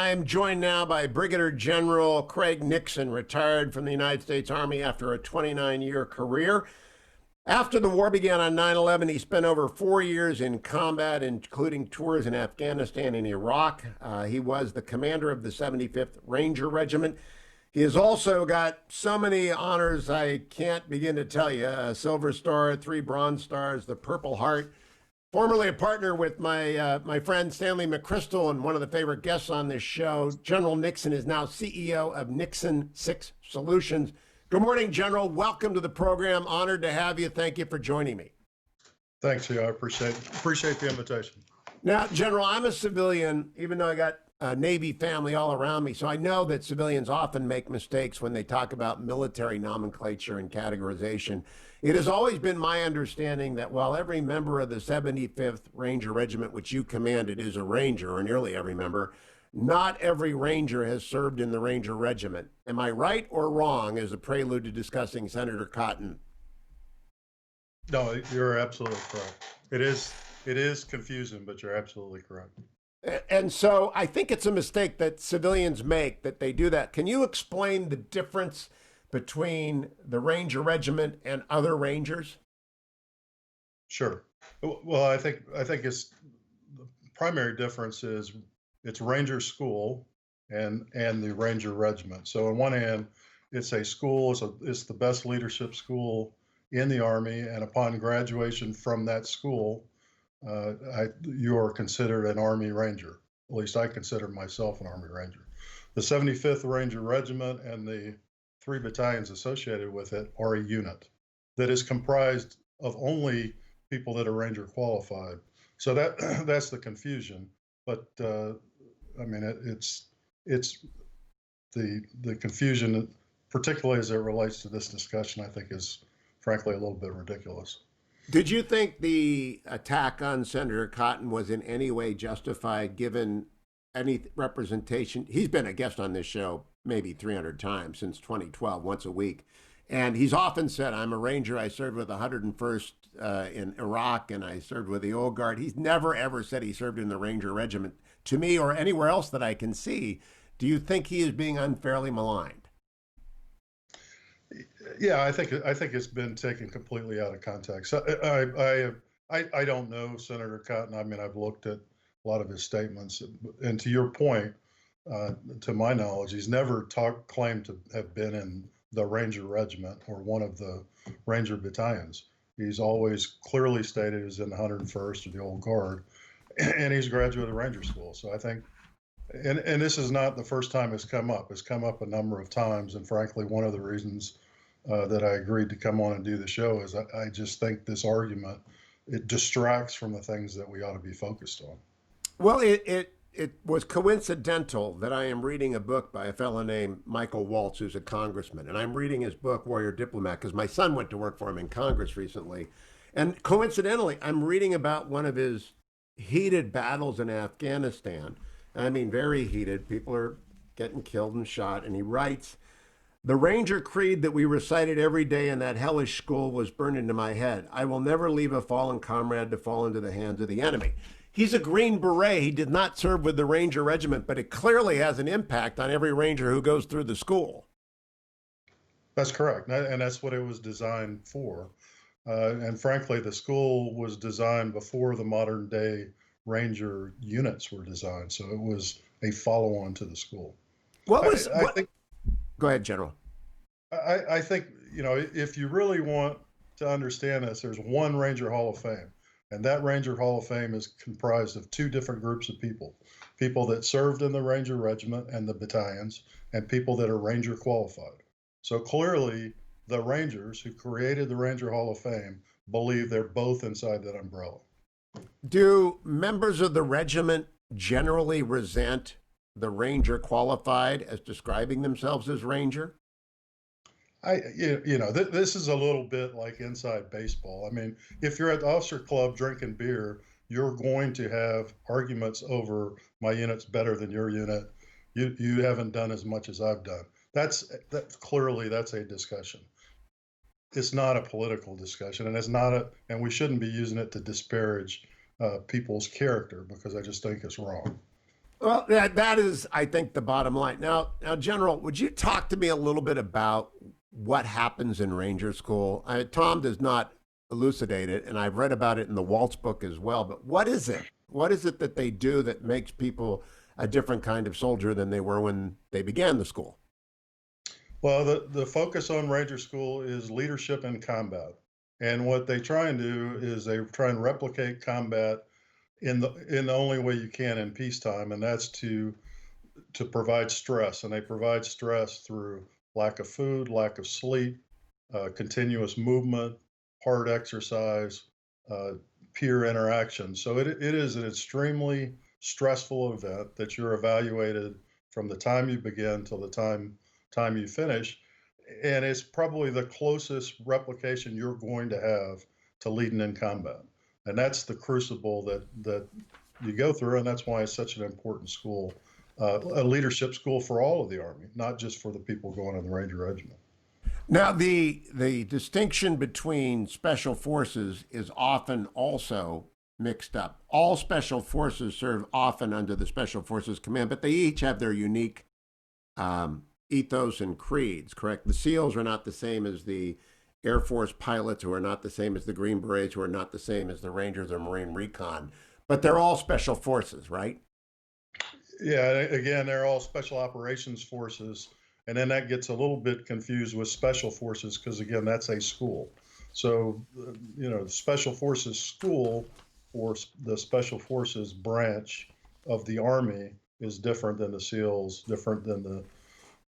I am joined now by Brigadier General Craig Nixon, retired from the United States Army after a 29-year career. After the war began on 9/11, he spent over 4 years in combat, including tours in Afghanistan and Iraq. He was the commander of the 75th Ranger Regiment. He has also got so many honors I can't begin to tell you. A Silver Star, 3 Bronze Stars, the Purple Heart. Formerly a partner with my friend Stanley McChrystal and one of the favorite guests on this show, General Nixon is now CEO of Nixon 6 Solutions. Good morning, General. Welcome to the program. Honored to have you. Thank you for joining me. Thanks, Hugh. I appreciate the invitation. Now, General, I'm a civilian, even though I got a Navy family all around me. So I know that civilians often make mistakes when they talk about military nomenclature and categorization. It has always been my understanding that while every member of the 75th Ranger Regiment, which you commanded, is a Ranger, or nearly every member, not every Ranger has served in the Ranger Regiment. Am I right or wrong as a prelude to discussing Senator Cotton? No, you're absolutely correct. It is confusing, but you're absolutely correct. And so I think it's a mistake that civilians make that they do that. Can you explain the difference between the Ranger Regiment and other Rangers? Sure. Well, I think it's the primary difference is it's Ranger School and the Ranger Regiment. So on one hand, it's a school, it's the best leadership school in the Army, and upon graduation from that school, you are considered an Army Ranger. At least I consider myself an Army Ranger. The 75th Ranger Regiment and the 3 battalions associated with it are a unit that is comprised of only people that are Ranger qualified. So that's the confusion. But I mean, it's the confusion, particularly as it relates to this discussion, I think is frankly a little bit ridiculous. Did you think the attack on Senator Cotton was in any way justified given any representation? He's been a guest on this show maybe 300 times since 2012, once a week. And he's often said, I'm a Ranger. I served with the 101st in Iraq, and I served with the Old Guard. He's never, ever said he served in the Ranger Regiment to me or anywhere else that I can see. Do you think he is being unfairly maligned? Yeah, I think it's been taken completely out of context. I don't know Senator Cotton. I mean, I've looked at a lot of his statements, and to your point, to my knowledge, he's never claimed to have been in the Ranger Regiment or one of the Ranger battalions. He's always clearly stated he's in the 101st or the Old Guard, and he's a graduate of Ranger School. So I think, and this is not the first time it's come up. It's come up a number of times, and frankly, one of the reasons that I agreed to come on and do the show is I just think this argument, it distracts from the things that we ought to be focused on. Well, it was coincidental that I am reading a book by a fellow named Michael Waltz, who's a congressman, and I'm reading his book, Warrior Diplomat, because my son went to work for him in Congress recently. And coincidentally, I'm reading about one of his heated battles in Afghanistan. I mean, very heated. People are getting killed and shot. And he writes, the Ranger creed that we recited every day in that hellish school was burned into my head. I will never leave a fallen comrade to fall into the hands of the enemy. He's a Green Beret. He did not serve with the Ranger Regiment, but it clearly has an impact on every Ranger who goes through the school. That's correct. And that's what it was designed for. And frankly, the school was designed before the modern day Ranger units were designed. So it was a follow-on to the school. I think, go ahead, General. I think, if you really want to understand this, there's one Ranger Hall of Fame. And that Ranger Hall of Fame is comprised of 2 different groups of people that served in the Ranger Regiment and the battalions, and people that are Ranger qualified. So clearly, the Rangers who created the Ranger Hall of Fame believe they're both inside that umbrella. Do members of the regiment generally resent the Ranger qualified as describing themselves as Ranger? This is a little bit like inside baseball. I mean, if you're at the officer club drinking beer, you're going to have arguments over my unit's better than your unit. You haven't done as much as I've done. That's clearly a discussion. It's not a political discussion, and we shouldn't be using it to disparage people's character, because I just think it's wrong. Well, that is, I think, the bottom line. Now, General, would you talk to me a little bit about what happens in Ranger School? Tom does not elucidate it, and I've read about it in the Waltz book as well. But what is it? What is it that they do that makes people a different kind of soldier than they were when they began the school? Well, the focus on Ranger School is leadership in combat. And what they try and do is they try and replicate combat in the only way you can in peacetime, and that's to provide stress. And they provide stress through lack of food, lack of sleep, continuous movement, hard exercise, uh, peer interaction. So it is an extremely stressful event that you're evaluated from the time you begin till the time you finish, and it's probably the closest replication you're going to have to leading in combat. And that's the crucible that you go through, and that's why it's such an important school, a leadership school for all of the Army, not just for the people going in the Ranger Regiment. Now, the distinction between special forces is often also mixed up. All special forces serve often under the Special Forces Command, but they each have their unique ethos and creeds, correct? The SEALs are not the same as the Air Force pilots, who are not the same as the Green Berets, who are not the same as the Rangers or Marine Recon, but they're all special forces, right? Yeah, again, they're all special operations forces, and then that gets a little bit confused with special forces because again, that's a school. So, the special forces school or the special forces branch of the Army is different than the SEALs, different than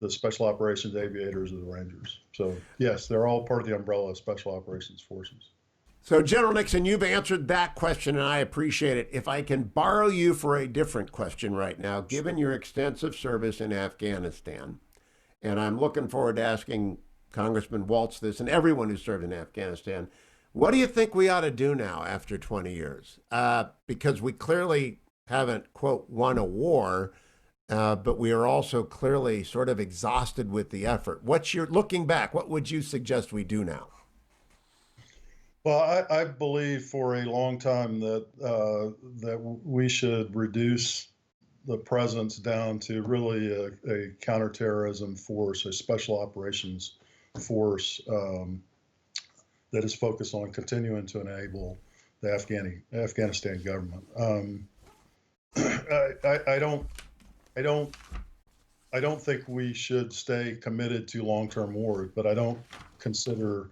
the special operations aviators or the Rangers. So, yes, they're all part of the umbrella of special operations forces. So, General Nixon, you've answered that question, and I appreciate it. If I can borrow you for a different question right now, given your extensive service in Afghanistan, and I'm looking forward to asking Congressman Waltz this and everyone who served in Afghanistan, what do you think we ought to do now after 20 years? Because we clearly haven't, quote, won a war, but we are also clearly sort of exhausted with the effort. Looking back, what would you suggest we do now? Well, I believe for a long time that we should reduce the presence down to really a counterterrorism force, a special operations force that is focused on continuing to enable the Afghanistan government. I don't I don't I don't think we should stay committed to long-term war, but I don't consider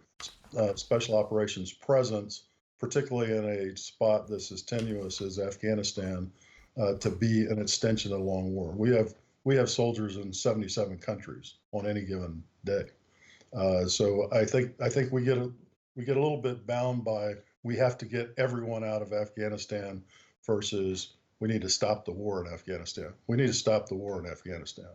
special operations presence, particularly in a spot that's as tenuous as Afghanistan, to be an extension of the long war. We have soldiers in 77 countries on any given day. So I think we get a little bit bound by we have to get everyone out of Afghanistan versus we need to stop the war in Afghanistan. We need to stop the war in Afghanistan,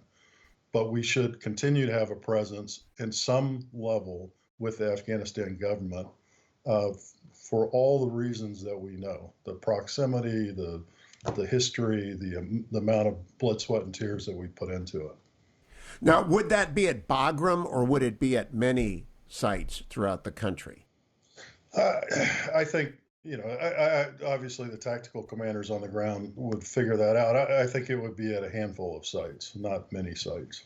but we should continue to have a presence in some level with the Afghanistan government uh, for all the reasons that we know: the proximity, the history, the amount of blood, sweat, and tears that we put into it. Now, would that be at Bagram or would it be at many sites throughout the country? Uh, I think obviously the tactical commanders on the ground would figure that out. I think it would be at a handful of sites, not many sites.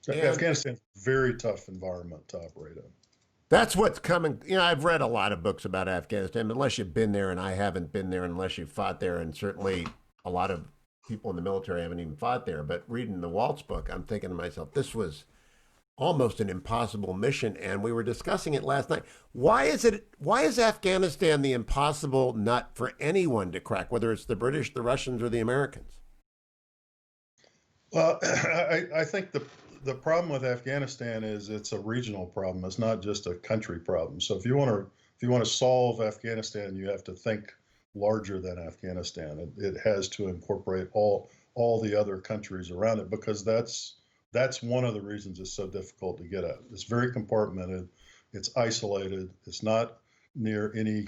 And Afghanistan's a very tough environment to operate in. that's what's coming. I've read a lot of books about Afghanistan, but unless you've been there, and I haven't been there, unless you've fought there, and certainly a lot of people in the military haven't even fought there. But reading the Waltz book, I'm thinking to myself, this was almost an impossible mission. And we were discussing it last night. Why is Afghanistan the impossible nut for anyone to crack, whether it's the British, the Russians, or the Americans? Well, I think the problem with Afghanistan is it's a regional problem. It's not just a country problem. So if you want to solve Afghanistan, you have to think larger than Afghanistan. It has to incorporate all the other countries around it because that's one of the reasons it's so difficult to get at. It's very compartmented. It's isolated. It's not near any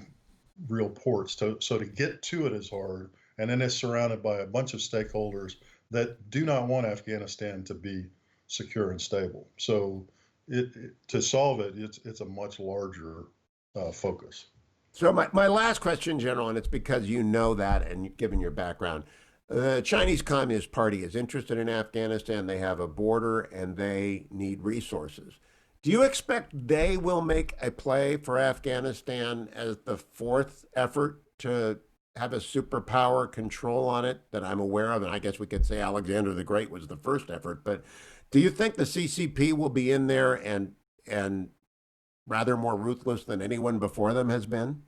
real ports. So to get to it is hard. And then it's surrounded by a bunch of stakeholders that do not want Afghanistan to be secure and stable. So to solve it, it's a much larger focus. So my last question, General, and it's because you know that and given your background, The Chinese Communist Party is interested in Afghanistan. They have a border and they need resources. Do you expect they will make a play for Afghanistan as the fourth effort to have a superpower control on it that I'm aware of? And I guess we could say Alexander the Great was the first effort. But do you think the CCP will be in there and rather more ruthless than anyone before them has been?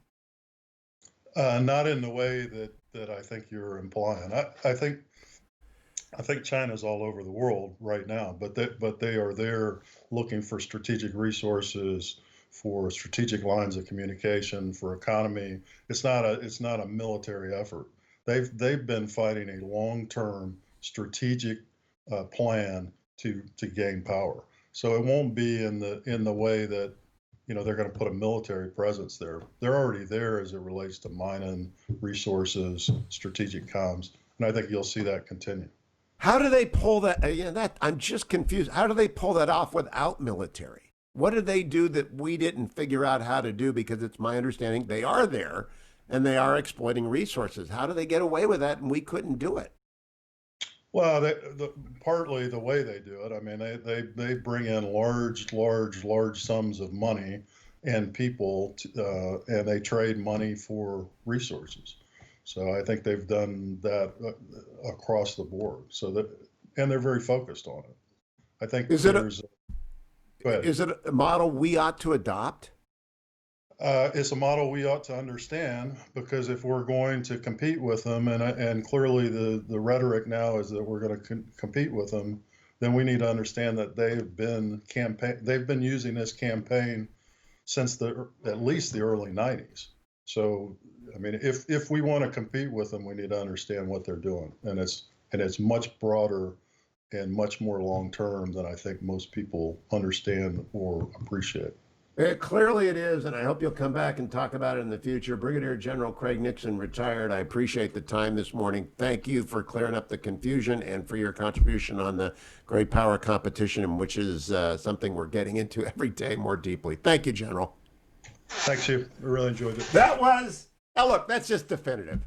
Not in the way that I think you're implying. I think China's all over the world right now, but they are there looking for strategic resources, for strategic lines of communication, for economy. It's not a military effort. They've been fighting a long-term strategic plan to gain power. So it won't be in the way that they're going to put a military presence there. They're already there as it relates to mining, resources, strategic comms, and I think you'll see that continue. How do they pull that? Yeah, that I'm just confused. How do they pull that off without military? What did they do that we didn't figure out how to do? Because it's my understanding they are there and they are exploiting resources. How do they get away with that and we couldn't do it? Well, partly the way they do it. I mean, they bring in large sums of money and people, and they trade money for resources. So I think they've done that across the board. And they're very focused on it. I think Is it there's. Go ahead. is it a model we ought to adopt? It's a model we ought to understand because if we're going to compete with them, and clearly the rhetoric now is that we're going to compete with them, then we need to understand that they've been using this campaign since at least the early 90s. So, I mean, if we want to compete with them, we need to understand what they're doing, and it's much broader and much more long term than I think most people understand or appreciate. Clearly it is, and I hope you'll come back and talk about it in the future. Brigadier General Craig Nixon, retired. I appreciate the time this morning. Thank you for clearing up the confusion and for your contribution on the great power competition, which is something we're getting into every day more deeply. Thank you, General. Thanks, Hugh. I really enjoyed it. That was, oh, look, that's just definitive.